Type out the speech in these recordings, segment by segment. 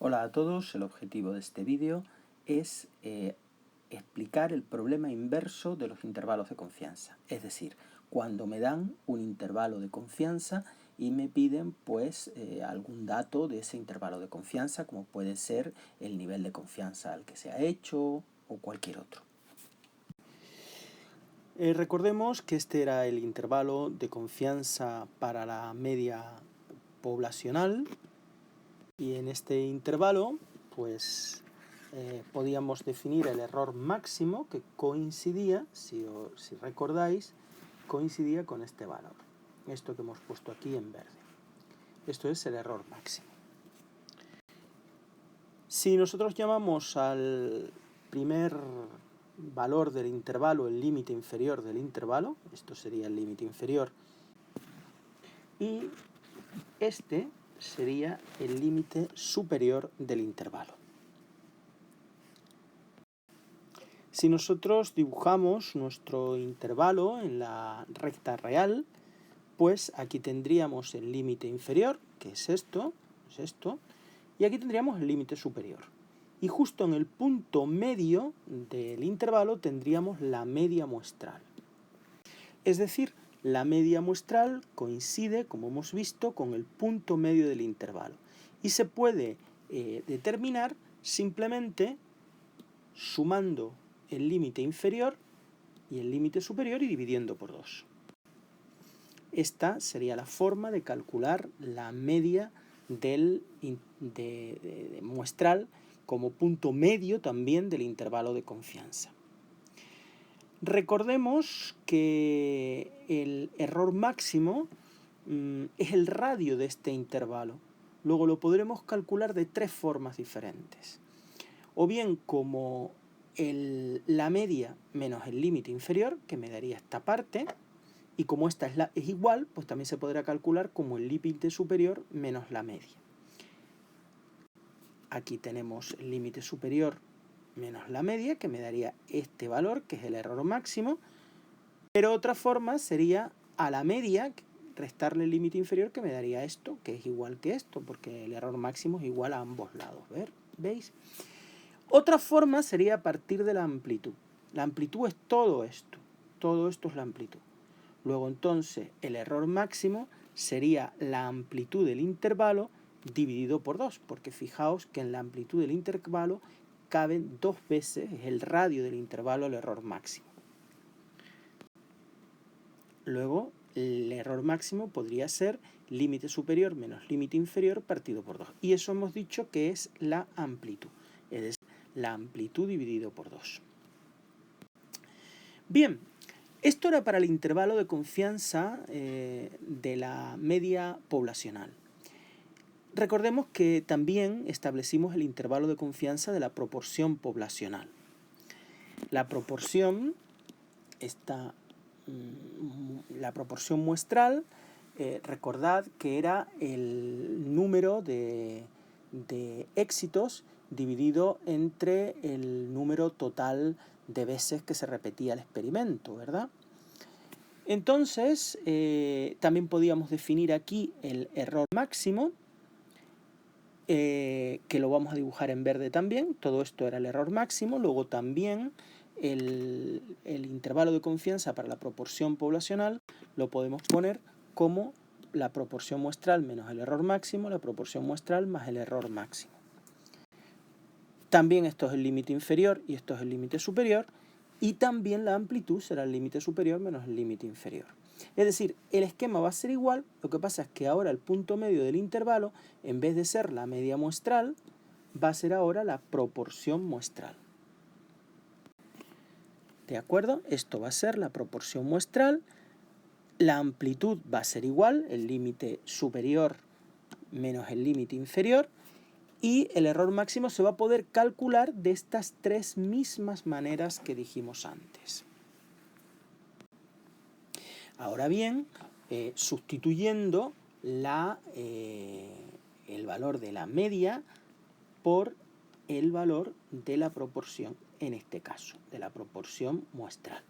Hola a todos, el objetivo de este vídeo es explicar el problema inverso de los intervalos de confianza. Es decir, cuando me dan un intervalo de confianza y me piden pues algún dato de ese intervalo de confianza, como puede ser el nivel de confianza al que se ha hecho o cualquier otro. Recordemos que este era el intervalo de confianza para la media poblacional y en este intervalo pues podíamos definir el error máximo que coincidía, si recordáis, coincidía con este valor. Esto que hemos puesto aquí en verde. Esto es el error máximo. Si nosotros llamamos al primer valor del intervalo el límite inferior del intervalo, esto sería el límite inferior, y este sería el límite superior del intervalo. Si nosotros dibujamos nuestro intervalo en la recta real, pues aquí tendríamos el límite inferior, que es esto, y aquí tendríamos el límite superior. Y justo en el punto medio del intervalo tendríamos la media muestral. Es decir, la media muestral coincide, como hemos visto, con el punto medio del intervalo. Y se puede determinar simplemente sumando el límite inferior y el límite superior y dividiendo por 2. Esta sería la forma de calcular la media de muestral como punto medio también del intervalo de confianza. Recordemos que el error máximo es el radio de este intervalo. Luego lo podremos calcular de 3 formas diferentes. O bien como la media menos el límite inferior, que me daría esta parte, y como esta es igual, pues también se podrá calcular como el límite superior menos la media. Aquí tenemos el límite superior menos la media, que me daría este valor, que es el error máximo, pero otra forma sería a la media restarle el límite inferior, que me daría esto, que es igual que esto, porque el error máximo es igual a ambos lados, ¿veis? Otra forma sería a partir de la amplitud. La amplitud es todo esto es la amplitud. Luego entonces el error máximo sería la amplitud del intervalo dividido por 2, porque fijaos que en la amplitud del intervalo caben 2 veces el radio del intervalo el error máximo. Luego el error máximo podría ser límite superior menos límite inferior partido por 2. Y eso hemos dicho que es la amplitud, es decir, la amplitud dividido por 2. Bien, esto era para el intervalo de confianza de la media poblacional. Recordemos que también establecimos el intervalo de confianza de la proporción poblacional. La proporción muestral, recordad que era el número de éxitos dividido entre el número total de veces que se repetía el experimento, ¿verdad? Entonces, también podíamos definir aquí el error máximo, que lo vamos a dibujar en verde también. Todo esto era el error máximo. Luego también el intervalo de confianza para la proporción poblacional lo podemos poner como la proporción muestral menos el error máximo, la proporción muestral más el error máximo. También esto es el límite inferior y esto es el límite superior, y también la amplitud será el límite superior menos el límite inferior. Es decir, el esquema va a ser igual, lo que pasa es que ahora el punto medio del intervalo, en vez de ser la media muestral, va a ser ahora la proporción muestral. ¿De acuerdo? Esto va a ser la proporción muestral, la amplitud va a ser igual, el límite superior menos el límite inferior, y el error máximo se va a poder calcular de estas 3 mismas maneras que dijimos antes. Ahora bien, sustituyendo el valor de la media por el valor de la proporción, en este caso, de la proporción muestral.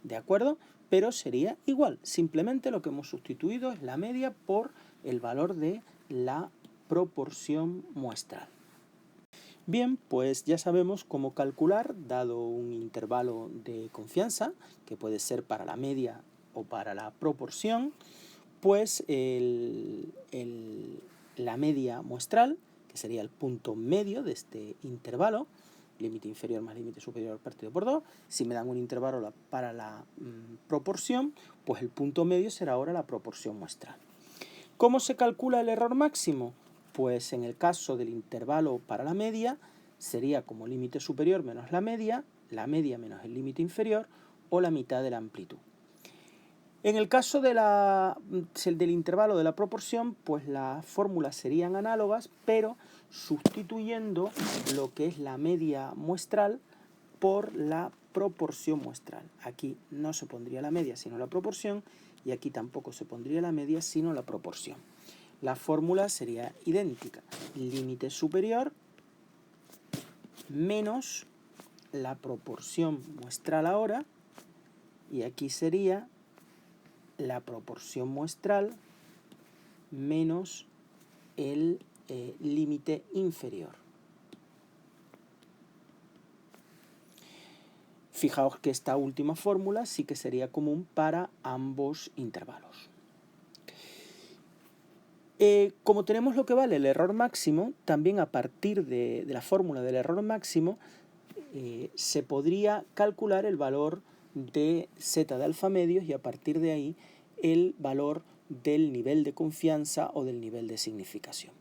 ¿De acuerdo? Pero sería igual, simplemente lo que hemos sustituido es la media por el valor de la proporción muestral. Bien, pues ya sabemos cómo calcular, dado un intervalo de confianza, que puede ser para la media o para la proporción, pues la media muestral, que sería el punto medio de este intervalo, límite inferior más límite superior partido por 2. Si me dan un intervalo para la proporción, pues el punto medio será ahora la proporción muestral. ¿Cómo se calcula el error máximo? Pues en el caso del intervalo para la media, sería como límite superior menos la media menos el límite inferior, o la mitad de la amplitud. En el caso del intervalo de la proporción, pues las fórmulas serían análogas, pero sustituyendo lo que es la media muestral por la proporción muestral. Aquí no se pondría la media sino la proporción, y aquí tampoco se pondría la media sino la proporción. La fórmula sería idéntica: límite superior menos la proporción muestral ahora, y aquí sería la proporción muestral menos el límite inferior. Fijaos que esta última fórmula sí que sería común para ambos intervalos. Como tenemos lo que vale el error máximo, también a partir de la fórmula del error máximo se podría calcular el valor de z de alfa medios, y a partir de ahí el valor del nivel de confianza o del nivel de significación.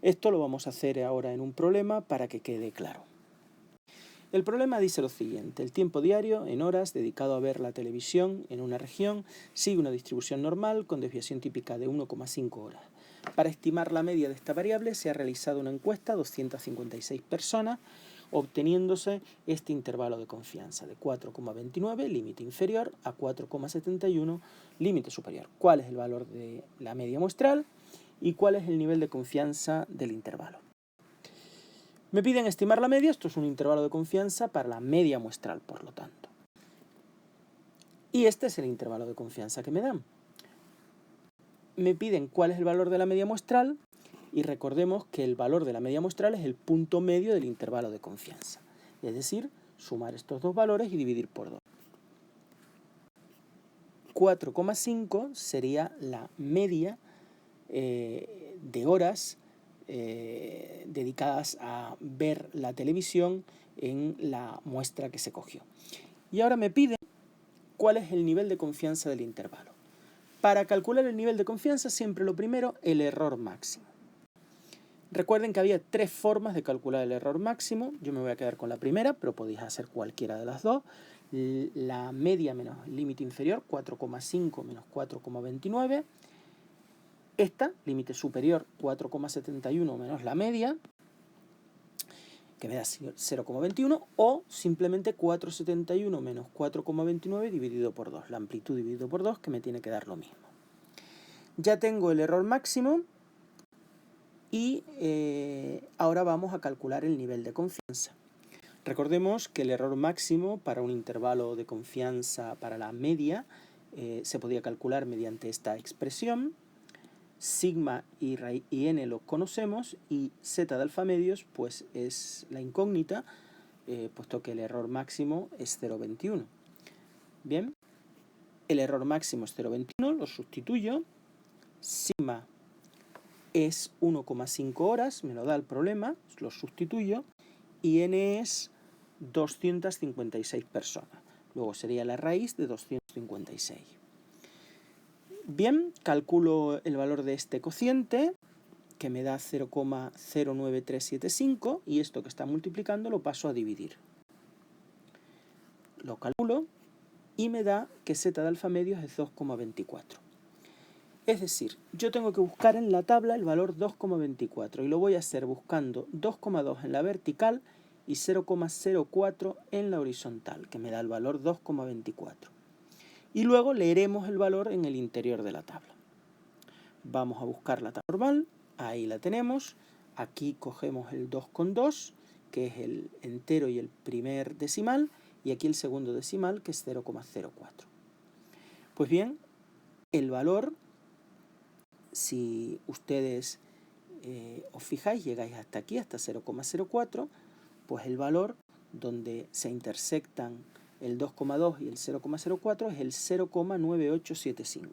Esto lo vamos a hacer ahora en un problema para que quede claro. El problema dice lo siguiente: el tiempo diario en horas dedicado a ver la televisión en una región sigue una distribución normal con desviación típica de 1,5 horas. Para estimar la media de esta variable se ha realizado una encuesta a 256 personas, obteniéndose este intervalo de confianza de 4,29, límite inferior, a 4,71, límite superior. ¿Cuál es el valor de la media muestral y cuál es el nivel de confianza del intervalo? Me piden estimar la media. Esto es un intervalo de confianza para la media muestral, por lo tanto. Y este es el intervalo de confianza que me dan. Me piden cuál es el valor de la media muestral, y recordemos que el valor de la media muestral es el punto medio del intervalo de confianza. Es decir, sumar estos dos valores y dividir por 2. 4,5 sería la media de horas dedicadas a ver la televisión en la muestra que se cogió. Y ahora me piden cuál es el nivel de confianza del intervalo. Para calcular el nivel de confianza, siempre lo primero, el error máximo. Recuerden que había 3 formas de calcular el error máximo. Yo me voy a quedar con la primera, pero podéis hacer cualquiera de las dos. La media menos el límite inferior, 4,5 menos 4,29. Esta, límite superior, 4,71 menos la media, que me da 0,21, o simplemente 4,71 menos 4,29 dividido por 2, la amplitud dividido por 2, que me tiene que dar lo mismo. Ya tengo el error máximo y ahora vamos a calcular el nivel de confianza. Recordemos que el error máximo para un intervalo de confianza para la media se podía calcular mediante esta expresión. Sigma y n los conocemos, y z de alfa medios pues es la incógnita, puesto que el error máximo es 0,21. Bien, el error máximo es 0,21, lo sustituyo. Sigma es 1,5 horas, me lo da el problema, lo sustituyo, y n es 256 personas. Luego sería la raíz de 256. Bien, calculo el valor de este cociente, que me da 0,09375, y esto que está multiplicando lo paso a dividir. Lo calculo y me da que z de alfa medios es 2,24. Es decir, yo tengo que buscar en la tabla el valor 2,24, y lo voy a hacer buscando 2,2 en la vertical y 0,04 en la horizontal, que me da el valor 2,24. Y luego leeremos el valor en el interior de la tabla. Vamos a buscar la tabla normal, ahí la tenemos. Aquí cogemos el 2,2, que es el entero y el primer decimal, y aquí el segundo decimal, que es 0,04. Pues bien, el valor, si ustedes os fijáis, llegáis hasta aquí, hasta 0,04, pues el valor donde se intersectan el 2,2 y el 0,04 es el 0,9875.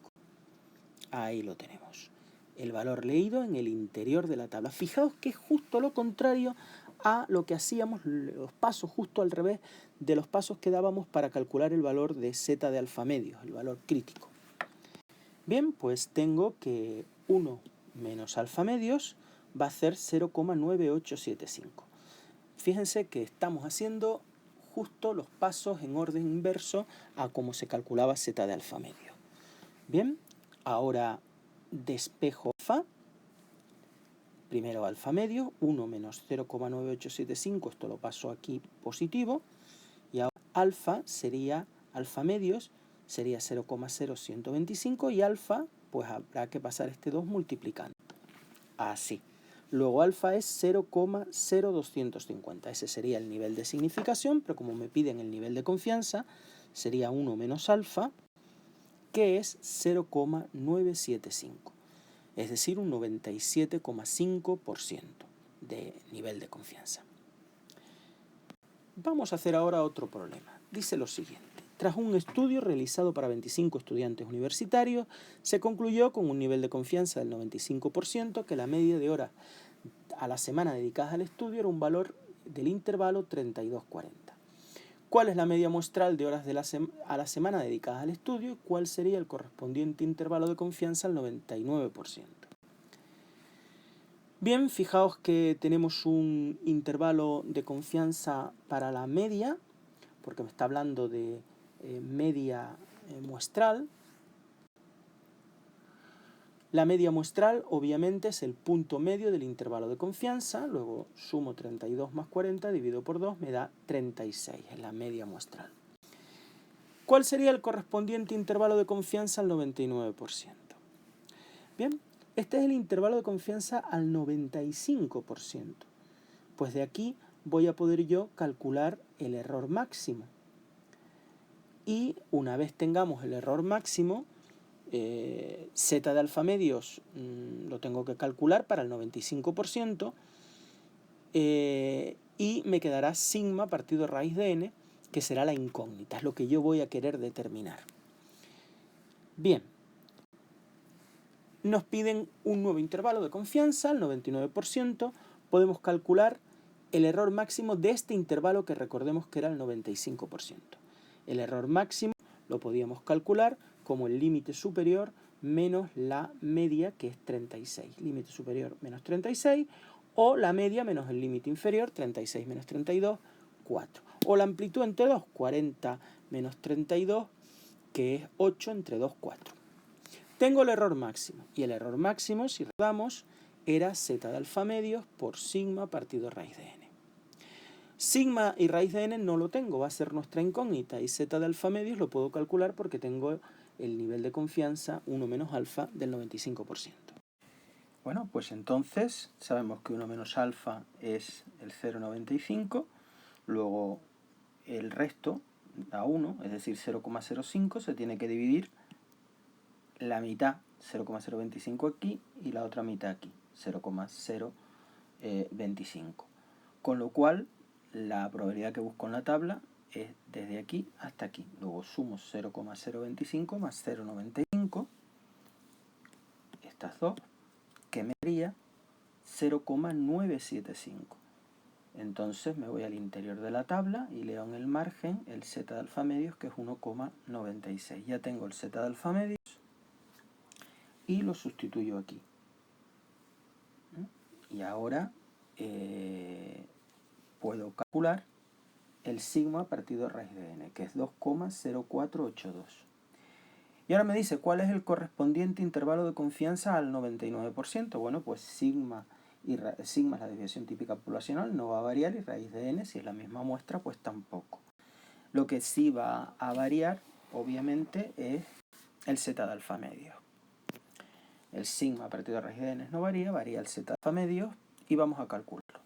Ahí lo tenemos. El valor leído en el interior de la tabla. Fijaos que es justo lo contrario a lo que hacíamos, los pasos justo al revés de los pasos que dábamos para calcular el valor de z de alfa medios, el valor crítico. Bien, pues tengo que 1 menos alfa medios va a ser 0,9875. Fíjense que estamos haciendo justo los pasos en orden inverso a cómo se calculaba z de alfa medio. Bien, ahora despejo alfa. Primero alfa medio, 1 menos 0,9875, esto lo paso aquí positivo, y ahora alfa medios sería 0,0125 y alfa, pues habrá que pasar este 2 multiplicando. Así. Luego alfa es 0,0250, ese sería el nivel de significación, pero como me piden el nivel de confianza, sería 1 menos alfa, que es 0,975. Es decir, un 97,5% de nivel de confianza. Vamos a hacer ahora otro problema. Dice lo siguiente. Tras un estudio realizado para 25 estudiantes universitarios, se concluyó con un nivel de confianza del 95% que la media de horas a la semana dedicadas al estudio era un valor del intervalo 32-40. ¿Cuál es la media muestral de horas a la semana dedicadas al estudio? ¿Cuál sería el correspondiente intervalo de confianza al 99%? Bien, fijaos que tenemos un intervalo de confianza para la media, porque me está hablando de media muestral. La media muestral obviamente es el punto medio del intervalo de confianza, luego sumo 32 más 40, dividido por 2, me da 36, es la media muestral. ¿Cuál sería el correspondiente intervalo de confianza al 99%? Bien, este es el intervalo de confianza al 95%. Pues de aquí voy a poder yo calcular el error máximo. Y una vez tengamos el error máximo, z de alfa medios lo tengo que calcular para el 95%, y me quedará sigma partido raíz de n, que será la incógnita, es lo que yo voy a querer determinar. Bien, nos piden un nuevo intervalo de confianza, al 99%, podemos calcular el error máximo de este intervalo que recordemos que era el 95%. El error máximo lo podíamos calcular como el límite superior menos la media, que es 36. Límite superior menos 36, o la media menos el límite inferior, 36 menos 32, 4. O la amplitud entre 2, 40 menos 32, que es 8 entre 2, 4. Tengo el error máximo, y el error máximo, si recordamos, era z de alfa medios por sigma partido raíz de n. Sigma y raíz de n no lo tengo, va a ser nuestra incógnita, y z de alfa medios lo puedo calcular porque tengo el nivel de confianza 1 menos alfa del 95%. Bueno, pues entonces sabemos que 1 menos alfa es el 0,95, luego el resto da 1, es decir, 0,05, se tiene que dividir la mitad, 0,025 aquí, y la otra mitad aquí, 0,025. Con lo cual, la probabilidad que busco en la tabla es desde aquí hasta aquí. Luego sumo 0,025 más 0,95, estas dos, que me daría 0,975. Entonces me voy al interior de la tabla y leo en el margen el z de alfa medios, que es 1,96. Ya tengo el z de alfa medios y lo sustituyo aquí. Y ahora puedo calcular el sigma partido raíz de n, que es 2,0482. Y ahora me dice cuál es el correspondiente intervalo de confianza al 99%. Bueno, pues sigma es la desviación típica poblacional, no va a variar, y raíz de n, si es la misma muestra, pues tampoco. Lo que sí va a variar, obviamente, es el z de alfa medios. El sigma partido raíz de n no varía, varía el z de alfa medios, y vamos a calcularlo.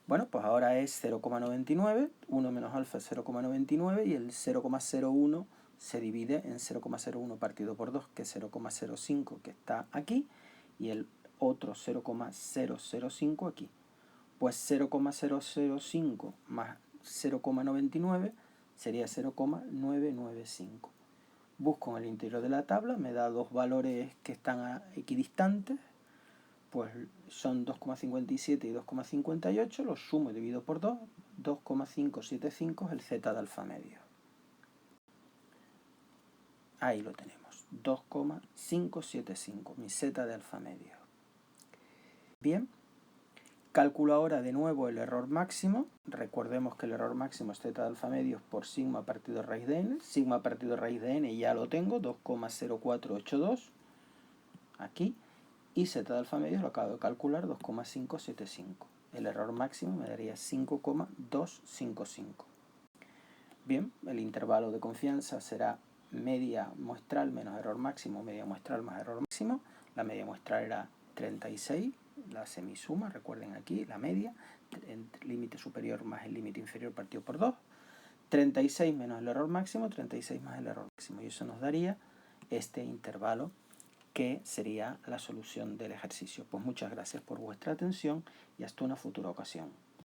Bueno, pues ahora es 0,99, 1 menos alfa es 0,99, y el 0,01 se divide en 0,01 partido por 2, que es 0,05, que está aquí, y el otro 0,005 aquí. Pues 0,005 más 0,99 sería 0,995. Busco en el interior de la tabla, me da dos valores que están equidistantes, pues son 2,57 y 2,58, los sumo y divido por 2, 2,575 es el z de alfa medio. Ahí lo tenemos, 2,575, mi z de alfa medio. Bien, calculo ahora de nuevo el error máximo. Recordemos que el error máximo es z de alfa medio por sigma partido de raíz de n. Sigma partido de raíz de n ya lo tengo, 2,0482, aquí. Y z de alfa medio lo acabo de calcular, 2,575. El error máximo me daría 5,255. Bien, el intervalo de confianza será media muestral menos error máximo, media muestral más error máximo. La media muestral era 36, la semisuma, recuerden aquí, la media, el límite superior más el límite inferior partido por 2. 36 menos el error máximo, 36 más el error máximo. Y eso nos daría este intervalo, que sería la solución del ejercicio. Pues muchas gracias por vuestra atención y hasta una futura ocasión.